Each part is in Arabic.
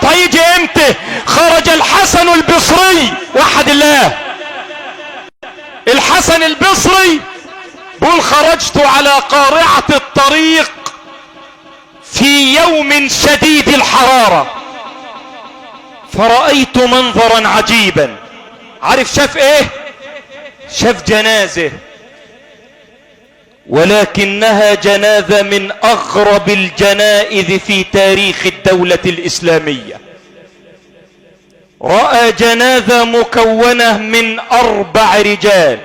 الموت هيجي امتى؟ خرج الحسن البصري، وحد الله، الحسن البصري بيقول خرجت على قارعة الطريق في يوم شديد الحرارة فرأيت منظرا عجيبا. عارف شاف ايه؟ شاف جنازة، ولكنها جنازة من اغرب الجنائز في تاريخ الدولة الاسلامية. رأى جنازة مكونة من 4 رجال،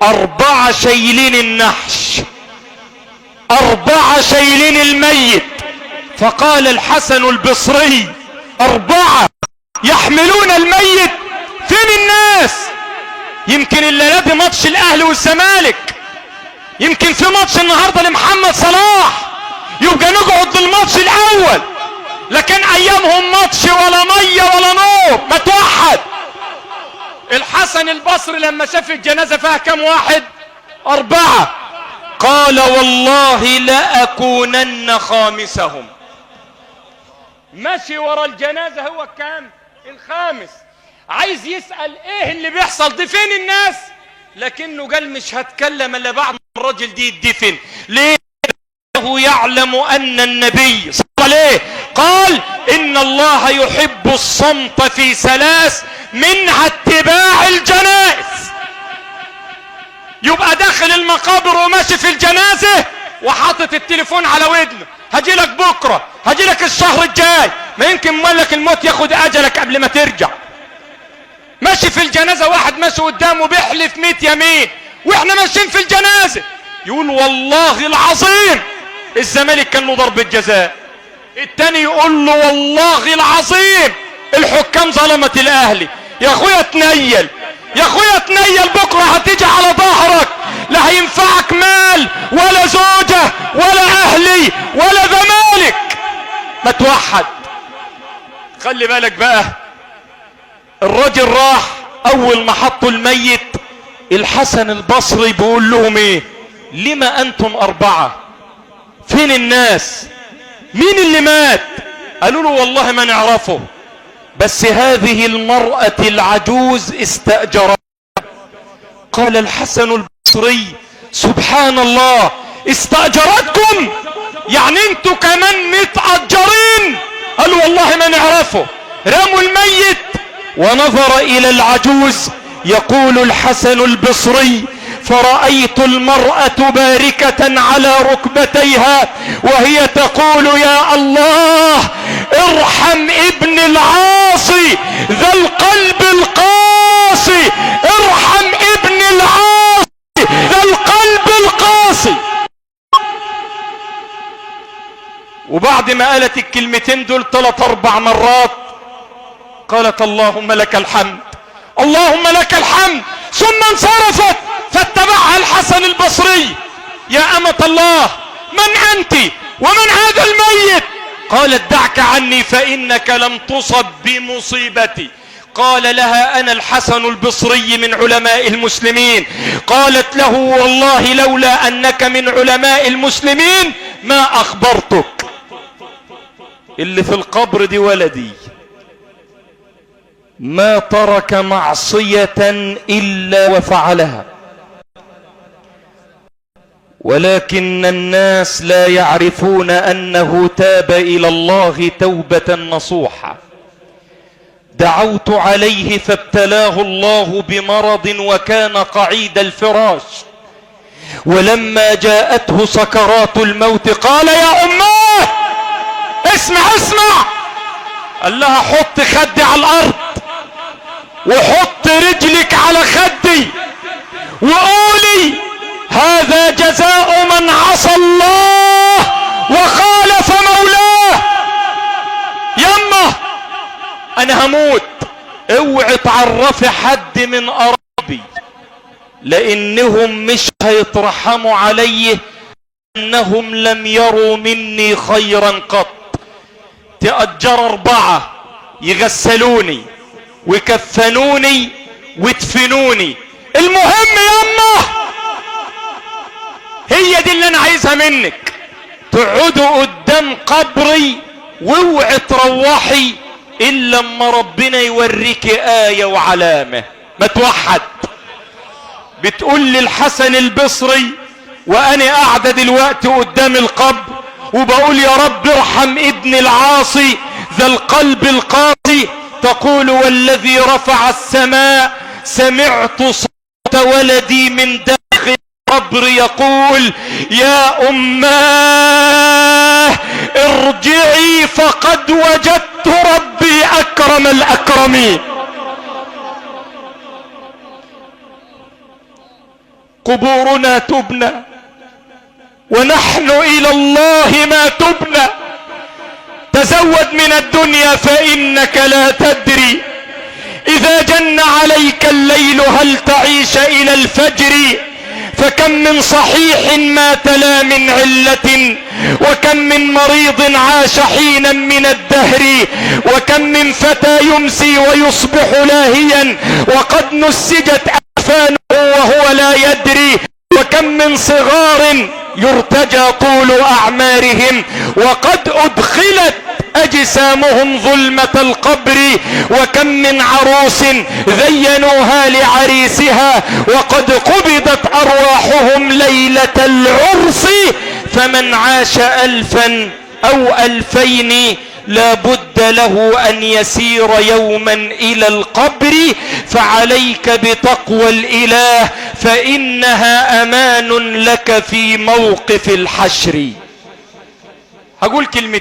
4 شايلين النحش، 4 شايلين الميت. فقال الحسن البصري 4 يحملون الميت، فين الناس؟ يمكن الليلة دي ماتش الاهلي والزمالك، يمكن في ماتش النهارده لمحمد صلاح، يبقى نقعد للماتش الاول، لكن ايامهم ماتش ولا ميه ولا نور. ما توحد. الحسن البصري لما شاف الجنازه فيها كم واحد؟ 4. قال والله لأكونن خامسهم. ماشي ورا الجنازه هو كام؟ الخامس. عايز يسأل ايه اللي بيحصل دي، فين الناس؟ لكنه قال مش هتكلم الا بعد الرجل دي يدفن. ليه؟ هو يعلم ان النبي صلى الله عليه قال ان الله يحب الصمت في 3 منها اتباع الجنائز. يبقى داخل المقابر وماشي في الجنازة وحاطط التليفون على ودنه، هجيلك بكرة، هجيلك الشهر الجاي، ما يمكن ملك الموت ياخد اجلك قبل ما ترجع. ماشي في الجنازة، واحد ماشي قدامه بيحلف 100 يمين واحنا ماشيين في الجنازة، يقول والله العظيم الزمالك كان له ضربة جزاء. التاني يقول له والله العظيم الحكام ظلمت الاهلي. يا اخويا تنيل، يا اخويا تنيل، بكرة هتيجي على ظهرك، لا هينفعك مال ولا زوجة ولا اهلي ولا زمالك. ما توحد. خلي بالك بقى، الراجل راح اول ما حطوا الميت الحسن البصري بيقول لهم ايه؟ لما انتم 4؟ فين الناس؟ مين اللي مات؟ قالوا له والله ما نعرفه، بس هذه المرأة العجوز استأجرت. قال الحسن البصري سبحان الله، استأجرتكم؟ يعني انتوا كمان متأجرين؟ قالوا والله ما نعرفه. رموا الميت ونظر الى العجوز. يقول الحسن البصري فرأيت المرأة باركة على ركبتيها وهي تقول يا الله ارحم ابن العاصي ذا القلب القاسي، ارحم ابن العاصي ذا القلب القاسي. وبعد ما قالت الكلمتين دول 3-4 مرات قالت اللهم لك الحمد، اللهم لك الحمد، ثم انصرفت. فاتبعها الحسن البصري. يا أمة الله من أنت ومن هذا الميت؟ قالت دعك عني فإنك لم تصب بمصيبتي. قال لها أنا الحسن البصري من علماء المسلمين. قالت له والله لولا أنك من علماء المسلمين ما أخبرتك. اللي في القبر دي ولدي ما ترك معصية إلا وفعلها، ولكن الناس لا يعرفون أنه تاب إلى الله توبة نصوحة. دعوت عليه فابتلاه الله بمرض وكان قعيد الفراش، ولما جاءته سكرات الموت قال يا أماه اسمع، قال لها حط خدي على الأرض وحط رجلك على خدي وقولي هذا جزاء من عصى الله وخالف مولاه. يمه انا هموت، اوعي تعرفي حد من قرايبي لانهم مش هيترحموا عليه، انهم لم يروا مني خيرا قط. تأجر 4 يغسلوني ويكفنوني ويدفنوني، المهم يمه هي دي اللي انا عايزها منك، تقعدوا قدام قبري واوعي تروحي الا لما ربنا يوريك آية وعلامة. ما توحد. بتقول لي الحسن البصري وانا قاعدة دلوقتي قدام القبر وبقول يا رب ارحم ابن العاصي ذا القلب القاسي، تقول والذي رفع السماء سمعت صوت ولدي من داخل القبر يقول يا أماه ارجعي فقد وجدت ربي أكرم الأكرمين. قبورنا تبنى ونحن إلى الله ما تبنى. تزود من الدنيا فإنك لا تدري إذا جن عليك الليل هل تعيش إلى الفجر. فكم من صحيح مات لا من علة، وكم من مريض عاش حينا من الدهر، وكم من فتى يمسي ويصبح لاهيا وقد نسجت أكفانه وهو لا يدري، وكم من صغار يرتجى طول أعمارهم وقد أدخلت أجسامهم ظلمة القبر، وكم من عروس زينوها لعريسها وقد قبضت أرواحهم ليلة العرس. فمن عاش 1000 أو 2000 لا بد له أن يسير يوما إلى القبر. فعليك بتقوى الإله فإنها أمان لك في موقف الحشر. هقول كلمة